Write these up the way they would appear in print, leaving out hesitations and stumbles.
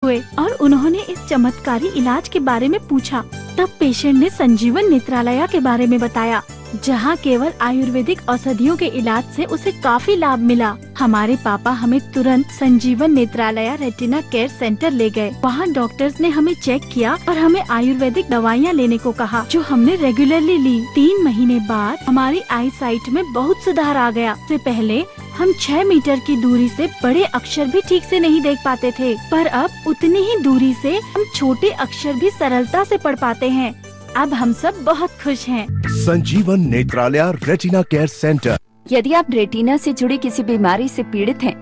हुए और उन्होंने इस चमत्कारी इलाज के बारे में पूछा। तब पेशेंट ने संजीवन नेत्रालय के बारे में बताया, जहां केवल आयुर्वेदिक औषधियों के इलाज से उसे काफी लाभ मिला। हमारे पापा हमें तुरंत संजीवन नेत्रालय रेटिना केयर सेंटर ले गए। वहां डॉक्टर्स ने हमें चेक किया और हमें आयुर्वेदिक दवाइयां लेने को कहा, जो हमने रेगुलरली ली। 3 महीने बाद हमारी आई साइट में बहुत सुधार आ गया। इससे पहले हम 6 मीटर की दूरी से बड़े अक्षर भी ठीक से नहीं देख पाते थे, पर अब उतनी ही दूरी से हम छोटे अक्षर भी सरलता से पढ़ पाते हैं। अब हम सब बहुत खुश हैं। संजीवन नेत्रालय रेटिना केयर सेंटर। यदि आप रेटिना से जुड़ी किसी बीमारी से पीड़ित हैं,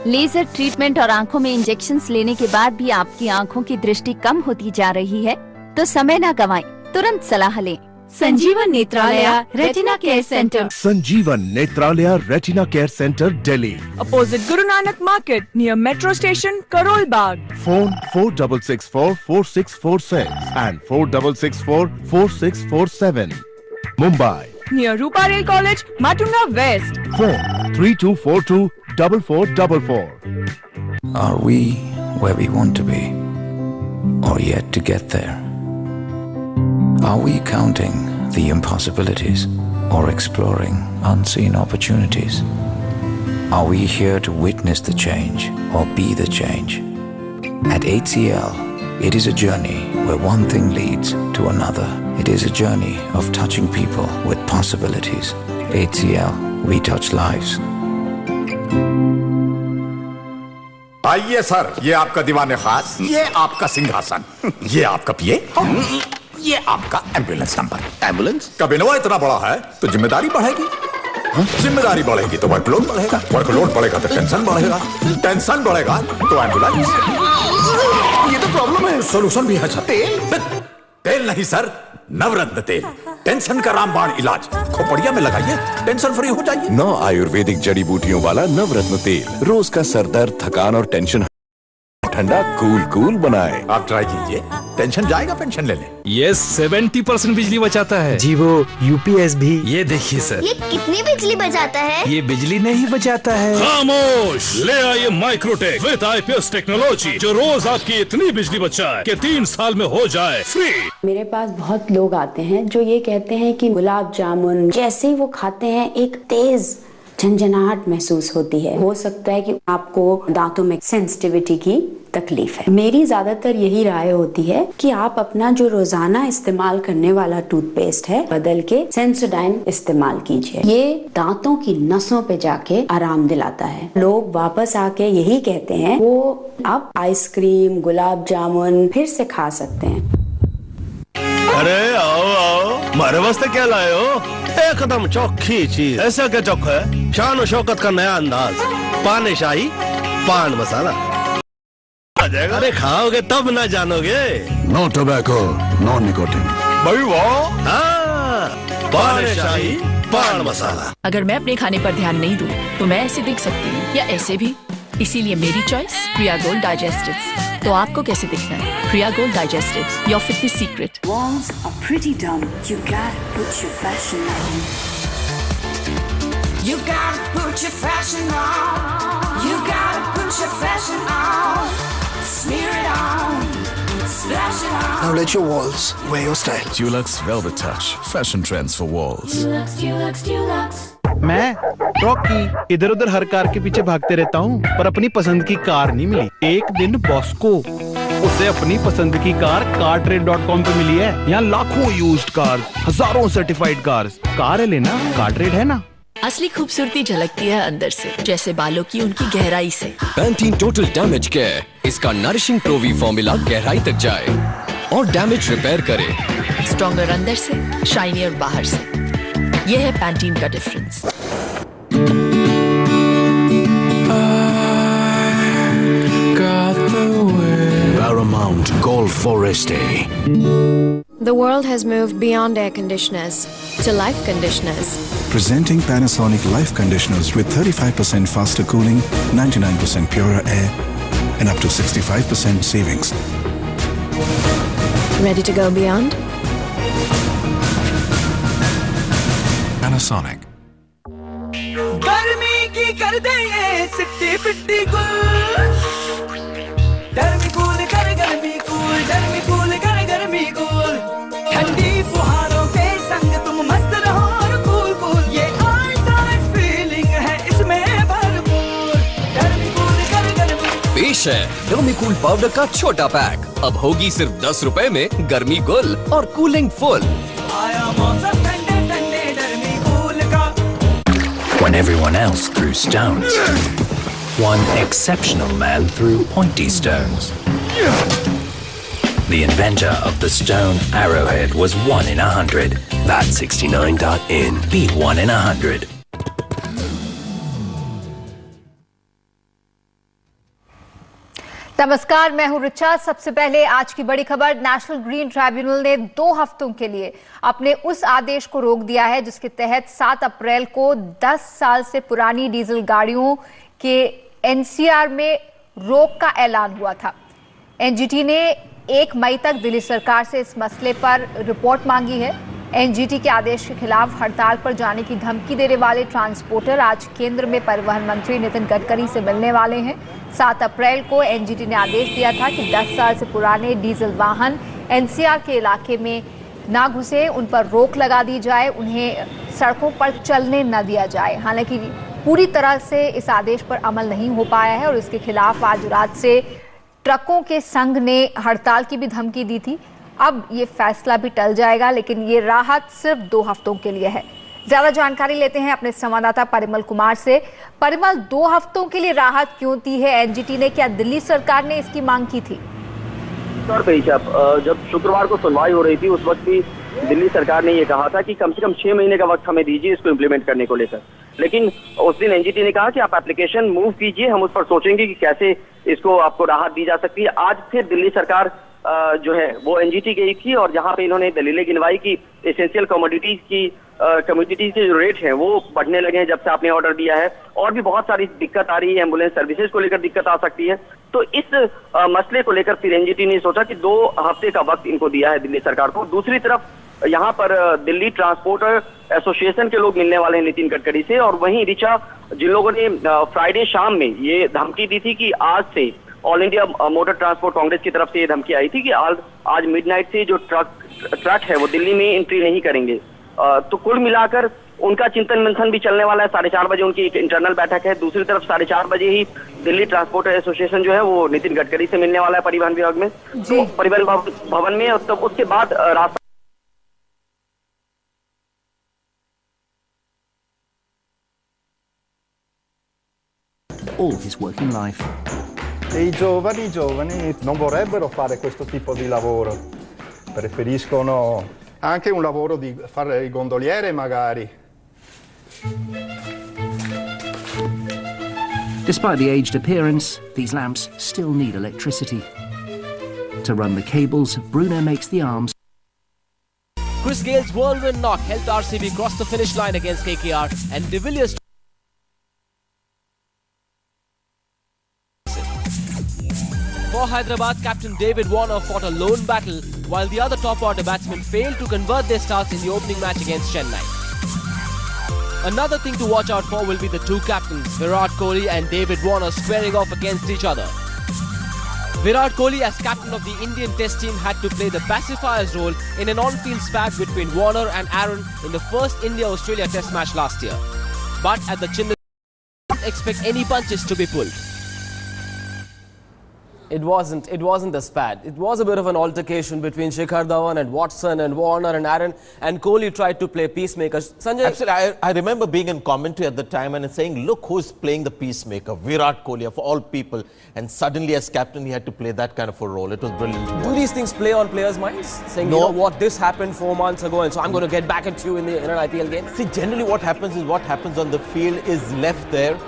लेजर ट्रीटमेंट और आँखों में इंजेक्शंस लेने के बाद भी आपकी आँखों की दृष्टि कम होती जा रही है, तो समय न गवाएं, तुरंत सलाह लें। Sanjeevan Netralaya retina care centre. Sanjeevan Netralaya retina care centre, Delhi, opposite Guru Nanak Market, near Metro Station, Karol Bagh. Phone 46644646 and 46644647. Mumbai. Near Rupa Rail College, Matunga West. Phone 32424444. Are we where we want to be, or yet to get there? Are we counting the impossibilities or exploring unseen opportunities? Are we here to witness the change or be the change? At HCL, it is a journey where one thing leads to another. It is a journey of touching people with possibilities. HCL, we touch lives. आइए sir, ये आपका दीवाने खास, ये आपका सिंहासन, ये आपका पिए, ये आपका एम्बुलेंस नंबर। एम्बुलेंस का बिनवा इतना बड़ा है तो जिम्मेदारी बढ़ेगी, जिम्मेदारी बढ़ेगी तो वर्कलोड बढ़ेगा, वर्कलोड बढ़ेगा तो टेंशन बढ़ेगा, टेंशन बढ़ेगा तो एम्बुलेंस। ये तो प्रॉब्लम है, सॉल्यूशन भी है सर। तेल नहीं सर, नवरत्न तेल। टेंशन का रामबाण इलाज खोपड़िया में लगाइए, टेंशन फ्री हो जाइए। 9 आयुर्वेदिक जड़ी बूटियों वाला नवरत्न तेल रोज का सर दर्द, थकान और टेंशन ठंडा कूल बनाए। आप ट्राई कीजिए, टेंशन जाएगा, पेंशन ले लें। ये 70% बिजली बचाता है जी, वो यूपीएस भी। ये देखिए सर, ये कितनी बिजली बचाता है? ये बिजली नहीं बचाता है। खामोश, ले आइए माइक्रोटेक विद आईपीएस टेक्नोलॉजी, जो रोज आपकी इतनी बिजली बचाए कि 3 साल में हो जाए फ्री। मेरे पास बहुत लोग आते हैं जो ये कहते हैं कि गुलाब जामुन जैसे ही वो खाते हैं एक तेज झंझनाहट महसूस होती है। हो सकता है कि आपको दांतों में सेंसिटिविटी की तकलीफ है। मेरी ज्यादातर यही राय होती है कि आप अपना जो रोजाना इस्तेमाल करने वाला टूथपेस्ट है बदल के सेंसोडाइन इस्तेमाल कीजिए। ये दांतों की नसों पे जाके आराम दिलाता है। लोग वापस आके यही कहते हैं वो आप आइसक्रीम, गुलाब जामुन फिर से खा सकते हैं। अरे आओ, मारे वास्ते क्या लाए हो? एकदम चौखी चीज। ऐसा क्या चौखा है? शान और शौकत का नया अंदाज, पान शाही पान मसाला। अरे खाओगे तब ना जानोगे। No tobacco, no nicotine. भाई वाह, पान शाही पान मसाला। अगर मैं अपने खाने पर ध्यान नहीं दूं, तो मैं ऐसे दिख सकती हूँ या ऐसे भी। इसीलिए मेरी चॉइस प्रिया गोल्ड डाइजेस्टिव्स। तो आपको कैसे दिखना है? Priya gold digestives, your fitness secret. Walls are pretty dumb. You gotta put your fashion on. You gotta put your fashion on. You gotta put your fashion on. Smear it on. Splash it on. Now let your walls wear your style. Dulux Velvet Touch, fashion trends for walls. Dulux. मैं Rocky इधर उधर हर car के पीछे भागते रहता हूँ, पर अपनी पसंद की कार नहीं मिली। एक दिन बॉस को उसे अपनी पसंद की कार cartrade.com पे मिली है। यहाँ लाखों यूज्ड कार्स, हजारों सर्टिफाइड कार्स। कार है लेना, Cartrade है ना। असली खूबसूरती झलकती है अंदर से, जैसे बालों की उनकी गहराई से। पैंटीन टोटल डैमेज केयर, इसका नरिशिंग प्रोवी फॉर्मूला गहराई तक जाए और डैमेज रिपेयर करे। स्ट्रॉन्गर अंदर से, शाइनियर बाहर से। ये है पैंटीन का difference. Paramount Golf Foreste. The world has moved beyond air conditioners to life conditioners. Presenting Panasonic Life Conditioners with 35% faster cooling, 99% purer air, and up to 65% savings. Ready to go beyond? Panasonic. गर्मी की कर दे ये सिट्टी पिट्टी गुल, गर्मी cool है Dermicool powder का छोटा पैक। अब होगी सिर्फ 10 रुपए में गर्मी गुल और कूलिंग फुल। आया मौसम ठंडे ठंडे डर्मीकूल का। When everyone else threw stones, one exceptional man threw pointy stones. The inventor of the stone arrowhead was 1 in 100. That's 69.in. Be 1 in 100. नमस्कार, मैं हूं रिचा। सबसे पहले आज की बड़ी खबर। नेशनल ग्रीन ट्राइब्यूनल ने 2 हफ्तों के लिए अपने उस आदेश को रोक दिया है जिसके तहत 7 अप्रैल को 10 साल से पुरानी डीजल गाड़ियों के एनसीआर में रोक का ऐलान हुआ था। एनजीटी ने 1 मई तक दिल्ली सरकार से इस मसले पर रिपोर्ट मांगी है। एनजीटी के आदेश के खिलाफ हड़ताल पर जाने की धमकी देने वाले ट्रांसपोर्टर आज केंद्र में परिवहन मंत्री नितिन गडकरी से मिलने वाले हैं। 7 अप्रैल को एनजीटी ने आदेश दिया था कि 10 साल से पुराने डीजल वाहन एनसीआर के इलाके में ना घुसे, उन पर रोक लगा दी जाए, उन्हें सड़कों पर चलने न दिया जाए। हालांकि पूरी तरह से इस आदेश पर अमल नहीं हो पाया है और इसके खिलाफ आज रात से ट्रकों के संघ ने हड़ताल की भी धमकी दी थी। अब ये फैसला भी टल जाएगा, लेकिन ये राहत सिर्फ 2 हफ्तों के लिए है। ज्यादा जानकारी लेते हैं अपने संवाददाता परिमल कुमार से। परिमल, 2 हफ्तों के लिए राहत क्यों दी है एनजीटी ने? क्या दिल्ली सरकार ने इसकी मांग की थी? जब शुक्रवार को सुनवाई हो रही थी उस वक्त भी दिल्ली सरकार ने ये कहा था कि कम से कम 6 महीने का वक्त हमें दीजिए इसको इम्प्लीमेंट करने को लेकर। लेकिन उस दिन एनजीटी ने कहा कि आप एप्लीकेशन मूव कीजिए, हम उस पर सोचेंगे कि कैसे इसको आपको राहत दी जा सकती है। आज फिर दिल्ली सरकार जो है वो एनजीटी गई थी और जहां पे इन्होंने दलीलें गिनवाई की एसेंशियल कमोडिटीज के जो रेट हैं वो बढ़ने लगे हैं जब से आपने ऑर्डर दिया है, और भी बहुत सारी दिक्कत आ रही है, एम्बुलेंस सर्विसेज को लेकर दिक्कत आ सकती है। तो इस मसले को लेकर फिर एनजीटी ने सोचा कि 2 हफ्ते का वक्त इनको दिया है दिल्ली सरकार को। दूसरी तरफ यहाँ पर दिल्ली ट्रांसपोर्टर एसोसिएशन के लोग मिलने वाले हैं नितिन गडकरी से, और वहीं रिचा जिन लोगों ने फ्राइडे शाम में ये धमकी दी थी कि आज से all India motor transport Congress की तरफ से ये धमकी आई थी कि आज मिडनाइट से जो ट्रक है वो दिल्ली में एंट्री नहीं करेंगे। तो कुल मिलाकर उनका चिंतन मंथन भी चलने वाला है। 4:30 बजे उनकी एक इंटरनल बैठक है। दूसरी तरफ 4:30 बजे ही दिल्ली ट्रांसपोर्टर एसोसिएशन जो है वो नितिन गडकरी से मिलने वाला है परिवहन विभाग में, तो परिवहन भवन में। और तब उसके बाद रास्ता all his working life. E i giovani non vorrebbero fare questo tipo di lavoro, preferiscono anche un lavoro di fare il gondoliere magari. Despite the aged appearance, these lamps still need electricity. To run the cables, Bruno makes the arms. Chris Gale's whirlwind knock helped RCB cross the finish line against KKR, and De Villiers For Hyderabad, captain David Warner fought a lone battle while the other top-order batsmen failed to convert their starts in the opening match against Chennai. Another thing to watch out for will be the 2 captains, Virat Kohli and David Warner, squaring off against each other. Virat Kohli, as captain of the Indian Test team, had to play the pacifier's role in an on-field spat between Warner and Aaron in the first India-Australia Test match last year. But at the Chennai, don't expect any punches to be pulled. It wasn't a spat. It was a bit of an altercation between Shikhar Dhawan and Watson and Warner and Aaron, and Kohli tried to play peacemaker. Sanjay, absolutely. I remember being in commentary at the time and saying, look who's playing the peacemaker, Virat Kohli, of all people. And suddenly as captain, he had to play that kind of a role. It was brilliant. Do these things play on players' minds? Saying, you know what, this happened 4 months ago, and so I'm going to get back at you in an IPL game? See, generally what happens is what happens on the field is left there.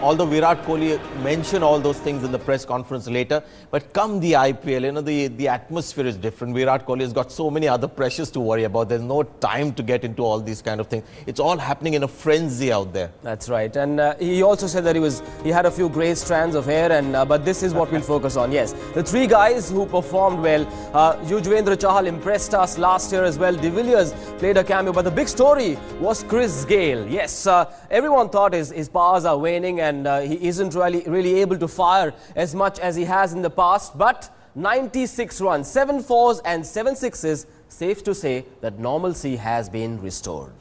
Although Virat Kohli mentioned all those things in the press conference later, but come the IPL, you know, the atmosphere is different. Virat Kohli has got so many other pressures to worry about. There's no time to get into all these kind of things. It's all happening in a frenzy out there. That's right. And he also said that he had a few grey strands of hair, and but this is what we'll focus on. Yes, the 3 guys who performed well. Yuzvendra Chahal impressed us last year as well. De Villiers played a cameo, but the big story was Chris Gale. Yes, everyone thought his powers are waning, and he isn't really able to fire as much as he has in the past, but 96 runs, 7 4s and 7 6s, safe to say that normalcy has been restored.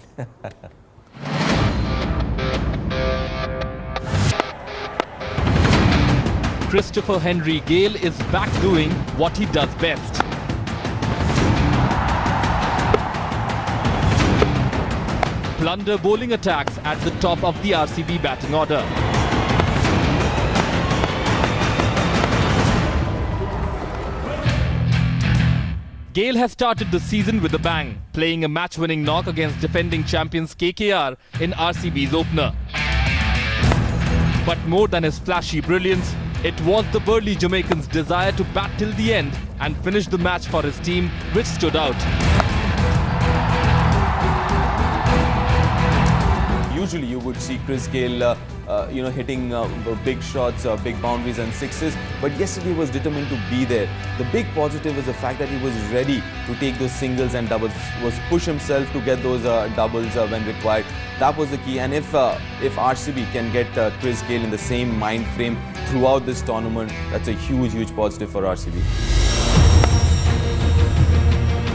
Christopher Henry Gale is back doing what he does best. Plunder bowling attacks at the top of the RCB batting order. Gale has started the season with a bang, playing a match-winning knock against defending champions KKR in RCB's opener. But more than his flashy brilliance, it was the burly Jamaican's desire to bat till the end and finish the match for his team which stood out. Usually you would see Chris Gale hitting big shots, big boundaries and sixes. But yesterday he was determined to be there. The big positive is the fact that he was ready to take those singles and doubles, was push himself to get those doubles when required. That was the key. And if RCB can get Chris Gale in the same mind frame throughout this tournament, that's a huge, huge positive for RCB.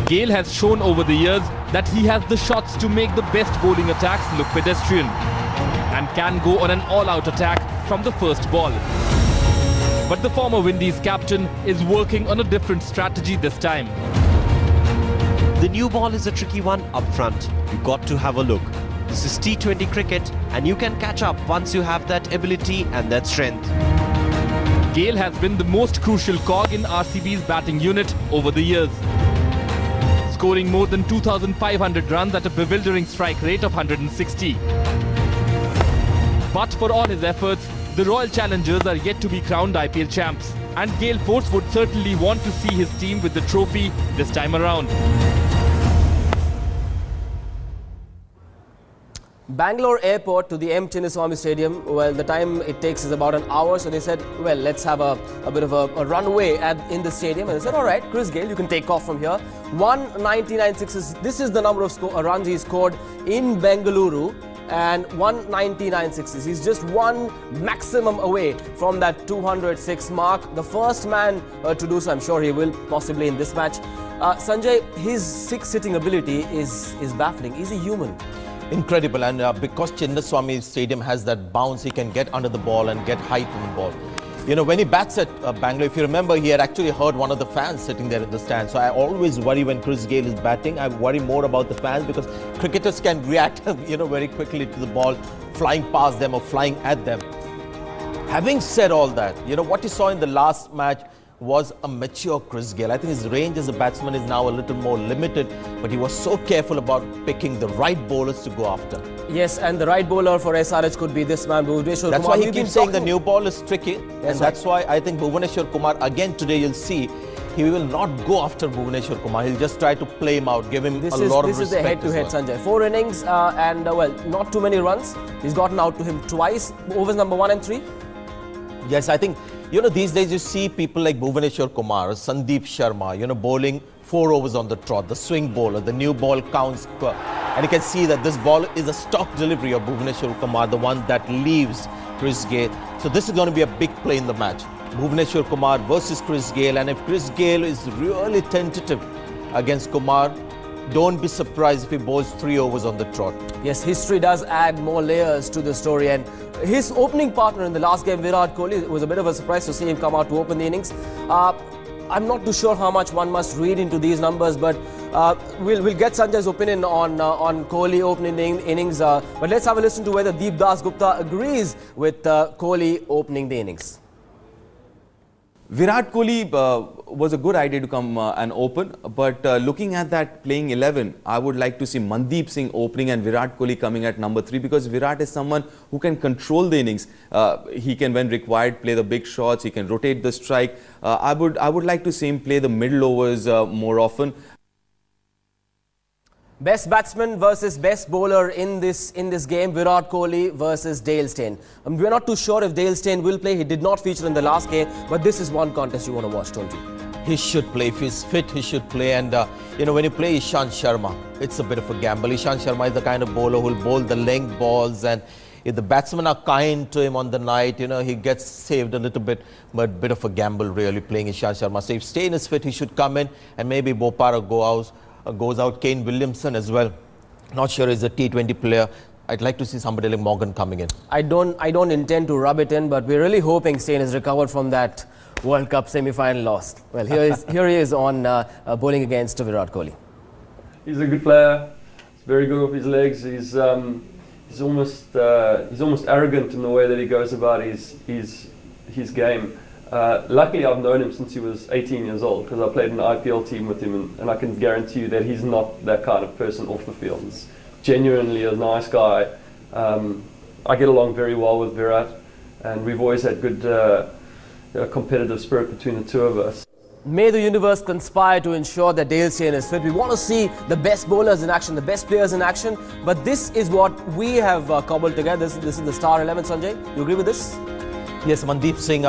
Gale has shown over the years that he has the shots to make the best bowling attacks look pedestrian and can go on an all-out attack from the first ball. But the former Windies captain is working on a different strategy this time. The new ball is a tricky one up front. You got to have a look. This is T20 cricket and you can catch up once you have that ability and that strength. Gale has been the most crucial cog in RCB's batting unit over the years, scoring more than 2,500 runs at a bewildering strike rate of 160. But for all his efforts, the Royal Challengers are yet to be crowned IPL champs, and Gale Force would certainly want to see his team with the trophy this time around. Bangalore Airport to the M. Chinnaswamy Stadium, well, the time it takes is about an hour, so they said, well, let's have a bit of a runway in the stadium, and they said, all right, Chris Gale, you can take off from here. 199 sixes, this is the number of runs he scored in Bengaluru, and 199 sixes. He's just one maximum away from that 206 mark. The first man to do so, I'm sure he will, possibly in this match. Sanjay, his six-hitting ability is baffling. Is he human? Incredible, and because Chinnaswamy Stadium has that bounce, he can get under the ball and get height on the ball. You know, when he bats at Bangalore, if you remember, he had actually heard one of the fans sitting there in the stand. So I always worry when Chris Gale is batting. I worry more about the fans because cricketers can react, very quickly to the ball flying past them or flying at them. Having said all that, what you saw in the last match was a mature Chris Gale. I think his range as a batsman is now a little more limited, but he was so careful about picking the right bowlers to go after. Yes, and the right bowler for SRH could be this man, Bhuvaneshwar Kumar. That's why he keeps saying the new ball is tricky, and that's why I think Bhuvaneshwar Kumar, again today you'll see, he will not go after Bhuvaneshwar Kumar. He'll just try to play him out, give him a lot of respect. This is the head-to-head, Sanjay. 4 innings and, not too many runs. He's gotten out to him twice, overs number 1 and 3. Yes, I think, these days you see people like Bhuvaneshwar Kumar, Sandeep Sharma, bowling 4 overs on the trot, the swing bowler, the new ball counts. And you can see that this ball is a stock delivery of Bhuvaneshwar Kumar, the one that leaves Chris Gale. So this is going to be a big play in the match. Bhuvaneshwar Kumar versus Chris Gale. And if Chris Gale is really tentative against Kumar, don't be surprised if he bowls 3 overs on the trot. Yes, history does add more layers to the story, and his opening partner in the last game, Virat Kohli, was a bit of a surprise to see him come out to open the innings. I'm not too sure how much one must read into these numbers, but we'll get Sanjay's opinion on Kohli opening the innings. But let's have a listen to whether Deep Das Gupta agrees with Kohli opening the innings. Virat Kohli was a good idea to come and open, but looking at that playing 11, I would like to see Mandeep Singh opening and Virat Kohli coming at number 3, because Virat is someone who can control the innings. He can, when required, play the big shots. He can rotate the strike. I would like to see him play the middle overs more often. Best batsman versus best bowler in this game, Virat Kohli versus Dale Steyn. We're not too sure if Dale Steyn will play. He did not feature in the last game, but this is one contest you want to watch, don't you? He should play. If he's fit, he should play. And, when you play Ishant Sharma, it's a bit of a gamble. Ishant Sharma is the kind of bowler who will bowl the length balls, and if the batsmen are kind to him on the night, he gets saved a little bit, but bit of a gamble really playing Ishant Sharma. So if Steyn is fit, he should come in, and maybe Bopara goes out, Kane Williamson as well. Not sure he's a T20 player. I'd like to see somebody like Morgan coming in. I don't intend to rub it in, but we're really hoping Steyn has recovered from that World Cup semi-final loss. Well, here he is on bowling against Virat Kohli. He's a good player. He's very good with his legs. He's almost arrogant in the way that he goes about his game. Luckily, I've known him since he was 18 years old because I played in an IPL team with him, and I can guarantee you that he's not that kind of person off the field. He's genuinely a nice guy. I get along very well with Virat, and we've always had good competitive spirit between the two of us. May the universe conspire to ensure that Dale Steyn is fit. We want to see the best bowlers in action, the best players in action, but this is what we have cobbled together. This is the Star 11, Sanjay. You agree with this? Yes, Mandeep Singh,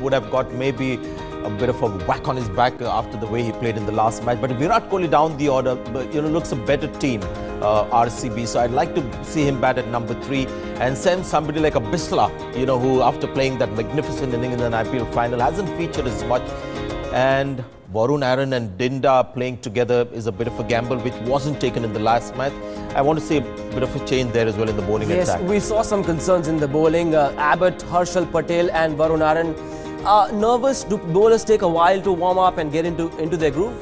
would have got maybe a bit of a whack on his back after the way he played in the last match. But Virat Kohli down the order, looks a better team, RCB. So I'd like to see him bat at number 3 and send somebody like a Bisla, who after playing that magnificent inning in an IPL final hasn't featured as much. And Varun Aaron and Dinda playing together is a bit of a gamble which wasn't taken in the last match. I want to see a bit of a change there as well in the bowling attack. Yes, we saw some concerns in the bowling. Abbott, Harshal Patel and Varun Aaron. Nervous? Do bowlers take a while to warm up and get into their groove?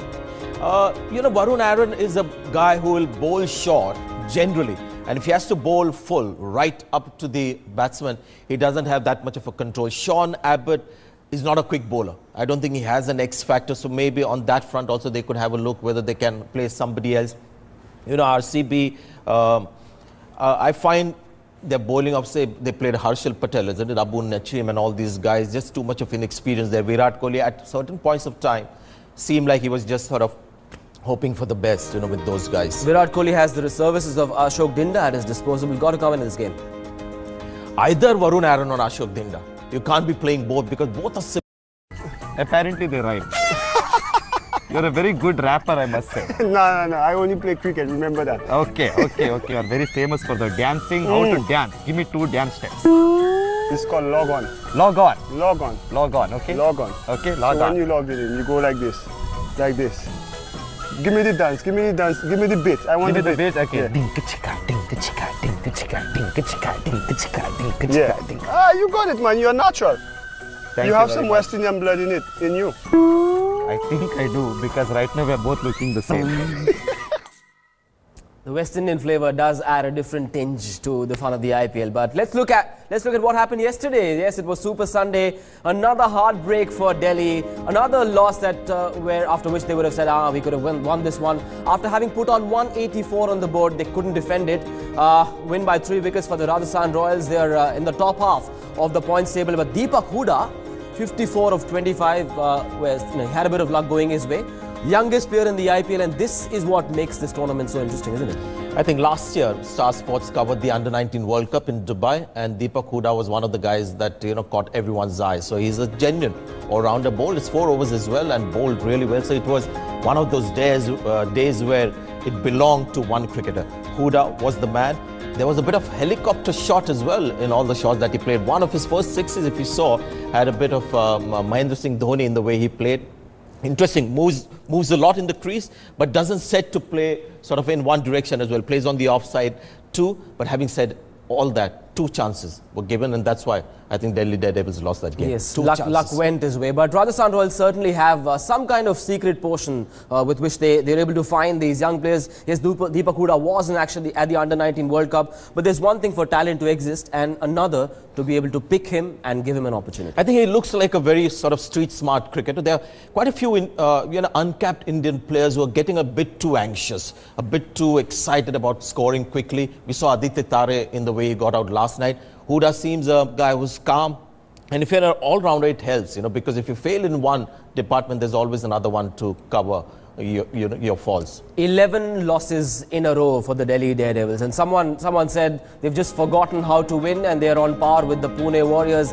Varun Aaron is a guy who will bowl short generally. And if he has to bowl full right up to the batsman, he doesn't have that much of a control. Sean Abbott is not a quick bowler. I don't think he has an X factor. So maybe on that front also they could have a look whether they can play somebody else. RCB, I find their bowling of, say, they played Harshal Patel, isn't it? Abu Nachim and all these guys, just too much of inexperience there. Virat Kohli at certain points of time seemed like he was just sort of hoping for the best, with those guys. Virat Kohli has the services of Ashok Dinda at his disposal. We've got to come in this game. Either Varun Aaron or Ashok Dinda. You can't be playing both because both are... Apparently they rhyme. You're a very good rapper, I must say. No. I only play cricket, remember that. Okay. You're very famous for the dancing. How to dance? Give me 2 dance steps. It's called log on. Log on? Log on. Log on, okay. Log on. Okay, log so on. when you log it in, you go like this. Like this. Give me the dance, give me the beat. I want the beat. Okay. Yeah. Dinka chika, dinka chika, dinka chika, dinka chika, dinka chika, dinka chika, Yeah. dinka. You got it, man. You're natural. Thank you have some very West Indian blood in you. I think I do, because right now we're both looking the same. The West Indian flavour does add a different tinge to the fun of the IPL. But let's look at what happened yesterday. Yes, it was Super Sunday. Another heartbreak for Delhi. Another loss that after which they would have said, we could have won this one. After having put on 184 on the board, they couldn't defend it. Win by 3 wickets for the Rajasthan Royals. They are in the top half of the points table. But Deepak Hooda, 54 of 25, he had a bit of luck going his way. Youngest player in the IPL, and this is what makes this tournament so interesting, isn't it? I think last year Star Sports covered the Under-19 World Cup in Dubai, and Deepak Hooda was one of the guys that caught everyone's eye. So he's a genuine all-rounder. Bowled his 4 overs as well and bowled really well. So it was one of those days where it belonged to one cricketer. Hooda was the man. There was a bit of helicopter shot as well in all the shots that he played. One of his first 6s, if you saw, had a bit of Mahendra Singh Dhoni in the way he played. Interesting, moves a lot in the crease, but doesn't set to play sort of in one direction as well. Plays on the offside too, but having said all that, 2 chances were given, and that's why I think Delhi Daredevils lost that game. Yes, luck went his way. But Rajasthan Royals certainly have some kind of secret potion with which they're able to find these young players. Yes, Deepak Hooda was in action at the Under-19 World Cup, but there's one thing for talent to exist and another to be able to pick him and give him an opportunity. I think he looks like a very sort of street-smart cricketer. There are quite a few uncapped Indian players who are getting a bit too anxious, a bit too excited about scoring quickly. We saw Aditya Tare in the way he got out last night. Hooda seems a guy who's calm, and if you're an all-rounder, it helps, because if you fail in one department, there's always another one to cover your faults. 11 losses in a row for the Delhi Daredevils, and someone said they've just forgotten how to win, and they're on par with the Pune Warriors.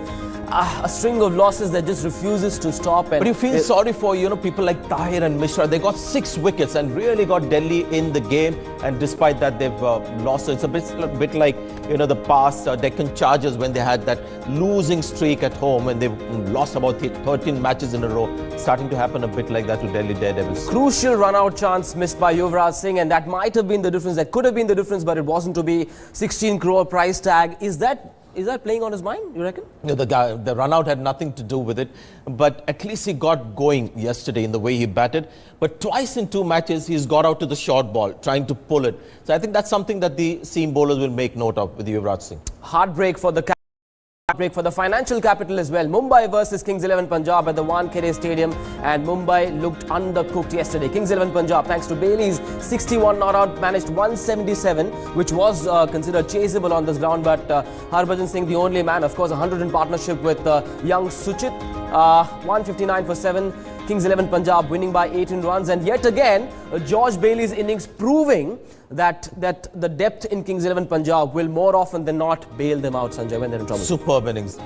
a string of losses that just refuses to stop. And but you feel sorry for, people like Tahir and Mishra. They got 6 wickets and really got Delhi in the game. And despite that, they've lost. So it's a bit like, the past Deccan Chargers when they had that losing streak at home and they've lost about 13 matches in a row. Starting to happen a bit like that to Delhi Daredevils. Crucial run-out chance missed by Yuvraj Singh, and that might have been the difference. That could have been the difference, but it wasn't to be. 16 crore price tag. Is that playing on his mind, you reckon? No, the run-out had nothing to do with it. But at least he got going yesterday in the way he batted. But twice in 2 matches, he's got out to the short ball, trying to pull it. So I think that's something that the seam bowlers will make note of with Yuvraj Singh. Heartbreak for the financial capital as well. Mumbai versus Kings 11 Punjab at the Wankhede Stadium, and Mumbai looked undercooked yesterday. Kings 11 Punjab, thanks to Bailey's 61 not out, managed 177, which was considered chaseable on this ground, but Harbhajan Singh, the only man, of course, 100 in partnership with young Suchit, 159 for 7. Kings 11 Punjab winning by 18 runs, and yet again George Bailey's innings proving that the depth in Kings 11 Punjab will more often than not bail them out, Sanjay, when they're in trouble. Superb innings,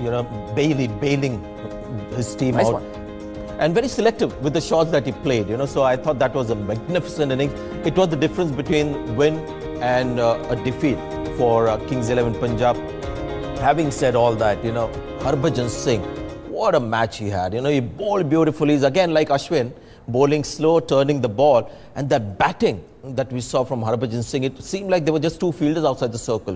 Bailey bailing his team nice out. One. And very selective with the shots that he played, so I thought that was a magnificent innings. It was the difference between win and a defeat for Kings 11 Punjab. Having said all that, Harbhajan Singh, what a match he had. He bowled beautifully. He's again like Ashwin, bowling slow, turning the ball. And that batting that we saw from Harbhajan Singh, it seemed like there were just 2 fielders outside the circle.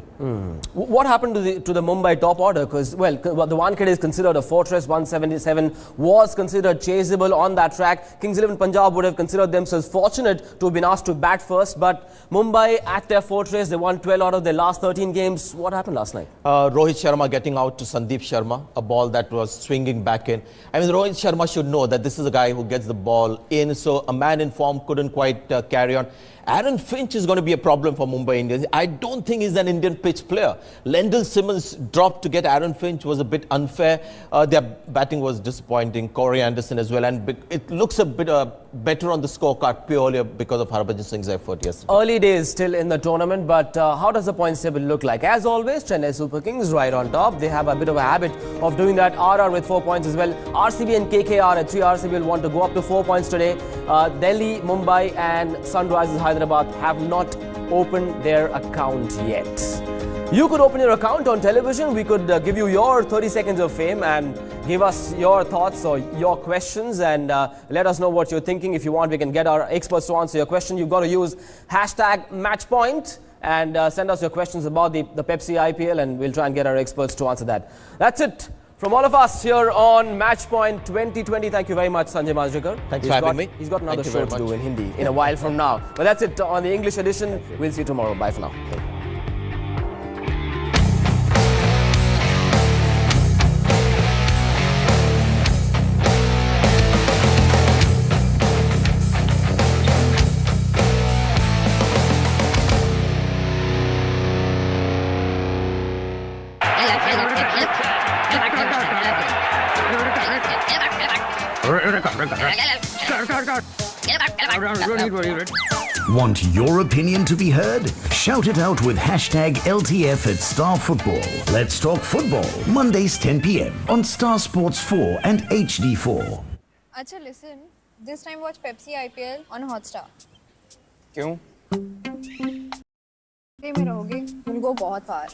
What happened to the Mumbai top order? Because, well, the Wankhede is considered a fortress. 177 was considered chaseable on that track. Kings 11 Punjab would have considered themselves fortunate to have been asked to bat first. But Mumbai at their fortress, they won 12 out of their last 13 games. What happened last night? Rohit Sharma getting out to Sandeep Sharma, a ball that was swinging back in. I mean, Rohit Sharma should know that this is a guy who gets the ball in. So a man in form couldn't quite carry on. Aaron Finch is going to be a problem for Mumbai Indians. I don't think he's an Indian pitch player. Lendl Simmons dropped to get Aaron Finch was a bit unfair. Their batting was disappointing. Corey Anderson as well. And it looks a bit better on the scorecard purely because of Harbhajan Singh's effort yesterday. Early days still in the tournament, but how does the points table look like? As always, Chennai Super Kings right on top. They have a bit of a habit of doing that. RR with 4 points as well. RCB and KKR at 3. RCB will want to go up to 4 points today. Delhi, Mumbai and Sunrisers Hyderabad have not opened their account yet. You could open your account on television. We could give you your 30 seconds of fame and give us your thoughts or your questions and let us know what you're thinking. If you want, we can get our experts to answer your question. You've got to use #matchpoint and send us your questions about the Pepsi IPL, and we'll try and get our experts to answer that. That's it from all of us here on Matchpoint 2020. Thank you very much, Sanjay Majrekar. Thanks for having me. He's got another show to do in Hindi in a while from now. But that's it on the English edition. We'll see you tomorrow. Bye for now. Want your opinion to be heard? Shout it out with #LTF at Star Football. Let's talk football. Mondays 10 p.m. on Star Sports 4 and HD4. Acha, listen. This time watch Pepsi IPL on Hotstar. क्यों? में रहोगे, you'll go बहुत far.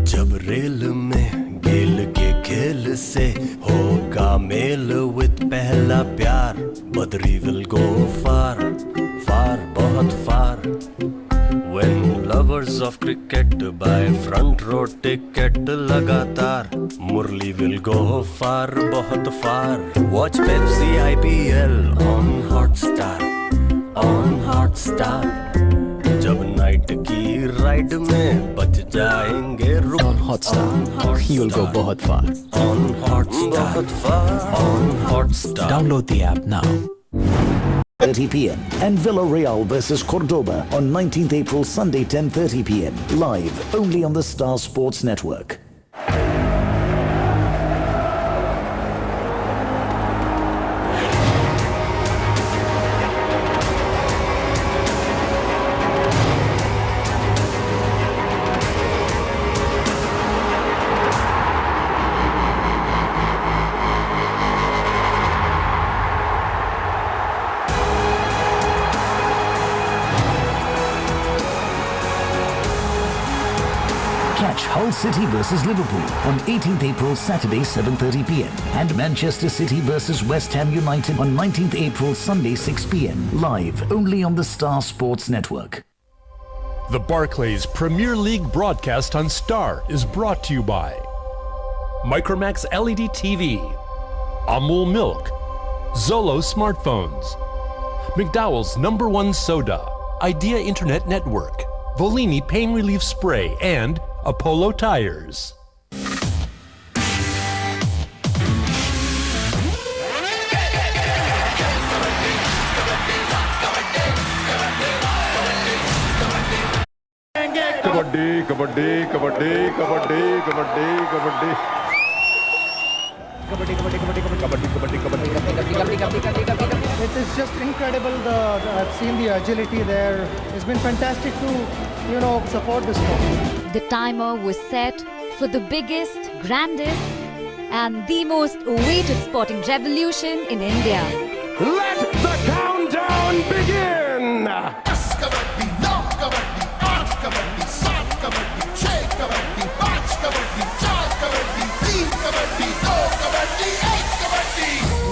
जब rail में गेल के खेल से होगा मेल with पहला प्यार, बदरी will go far, far बहुत far. When lovers of cricket buy front row ticket लगातार, मुरली will go far बहुत far. Watch Pepsi IPL on Hotstar, on Hotstar. जब नाइट की राइड में बच जाएंगे on Hotstar, he will go बहुत far. On Hotstar, on Hotstar. Download the app now. 30 p.m. and Villarreal versus Cordoba on 19th April, Sunday 10:30 p.m. Live only on the Star Sports Network. Hull City versus Liverpool on 18th April, Saturday, 7:30 p.m. and Manchester City versus West Ham United on 19th April, Sunday, 6 p.m. live only on the Star Sports Network. The Barclays Premier League broadcast on Star is brought to you by Micromax LED TV, Amul Milk, Zolo Smartphones, McDowell's #1 Soda, Idea Internet Network, Volini Pain Relief Spray, and Apollo Tires. Kabaddi, kabaddi, kabaddi, kabaddi, kabaddi, kabaddi. It is just incredible. I've seen the agility there. It's been fantastic to, support the sport. The timer was set for the biggest, grandest, and the most awaited sporting revolution in India. Let the countdown begin!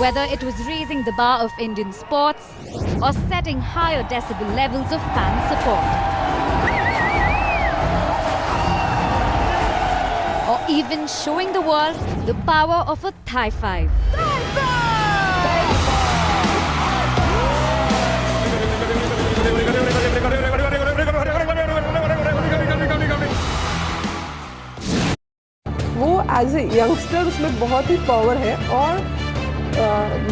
Whether it was raising the bar of Indian sports or setting higher decibel levels of fan support, or even showing the world the power of a Thai 5. वो as a youngster उसमें बहुत ही power है और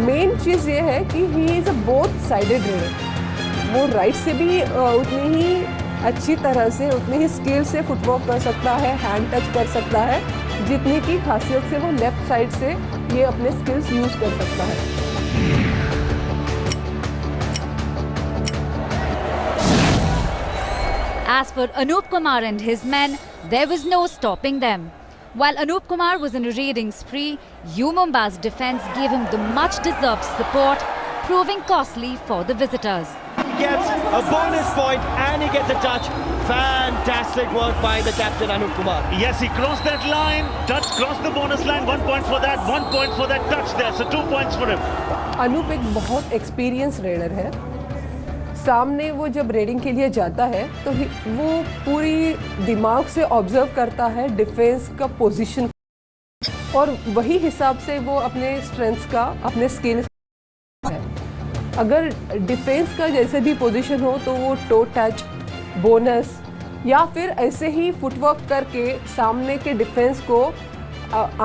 main चीज़ ये है कि he is a both sided raider. वो right से भी उतनी ही अच्छी तरह से उतनी ही स्किल से फुटवर्क कर सकता है, हैंड टच कर सकता है, जितनी की खासियत से वो लेफ्ट साइड से ये अपने स्किल्स यूज़ कर सकता है। As for Anup Kumar and his men, there was no stopping them. While Anup Kumar was in a raiding spree, U Mumbai's defence gave him the much-deserved support, proving costly for the visitors. He gets a bonus point and he gets a touch. Fantastic work by the captain Anup Kumar. Yes, he crossed that line, crossed the bonus line. 1 point for that, 1 point for that touch there. So 2 points for him. Anup एक बहुत experience raider है। सामने वो जब raiding के लिए जाता है तो वो पूरी दिमाग से ऑब्जर्व करता है डिफेंस का पोजीशन और वही हिसाब से वो अपने स्ट्रेंथ्स का अपने स्किल्स है। अगर डिफेंस का जैसे भी पोजीशन हो तो वो टो टच, बोनस या फिर ऐसे ही फुटवर्क करके सामने के डिफेंस को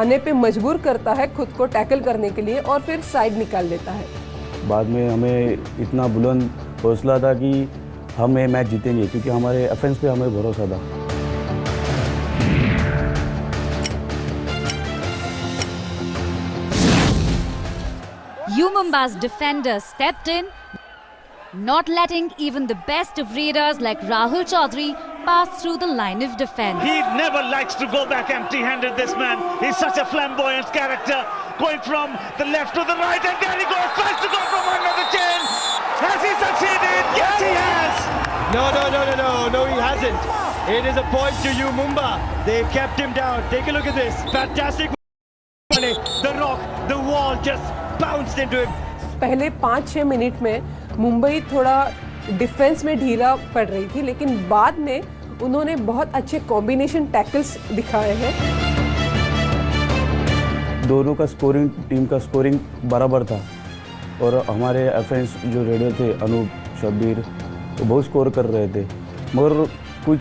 आने पे मजबूर करता है खुद को टैकल करने के लिए और फिर साइड निकाल देता है। बाद में हमें इतना बुलंद हौसला था कि हम ये मैच जीतेंगे क्योंकि हमारे ऑफेंस पे हमें भरोसा था। U Mumbai's defenders stepped in, not letting even the best of raiders like Rahul Chaudhary pass through the line of defence. He never likes to go back empty-handed, this man. He's such a flamboyant character, going from the left to the right, and there he goes, tries to go from under the chin. Has he succeeded? Yes, he has. No, he hasn't. It is a point to U Mumbai. They've kept him down. Take a look at this. Fantastic. The rock, the wall just bounced into him. पहले 5-6 minute में मुंबई थोड़ा defence में ढीला पड़ रही थी, लेकिन बाद में उन्होंने बहुत अच्छे कॉम्बिनेशन टैकल्स दिखाए हैं। दोनों का स्कोरिंग, टीम का स्कोरिंग बराबर था और हमारे ऑफेंस जो रेडर थे अनूप, शब्बीर, वो बहुत स्कोर कर रहे थे, मगर कुछ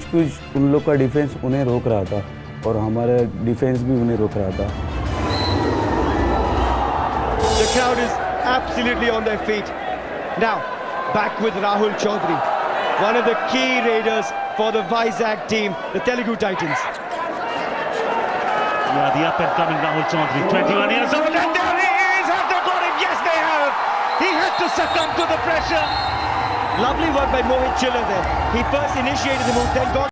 उन लोग का डिफेंस उन्हें रोक रहा था और हमारा डिफेंस भी उन्हें रोक रहा था। The crowd is absolutely on their feet. Now, back with Rahul Chaudhary, one of the key raiders for the Vizag team, the Telugu Titans. Yeah, the up-and-coming Rahul Chaudhary, 21 years old, and there he is! Have they got him? Yes, they have! He had to succumb to the pressure. Lovely work by Mohit Chiller there. He first initiated the move, then got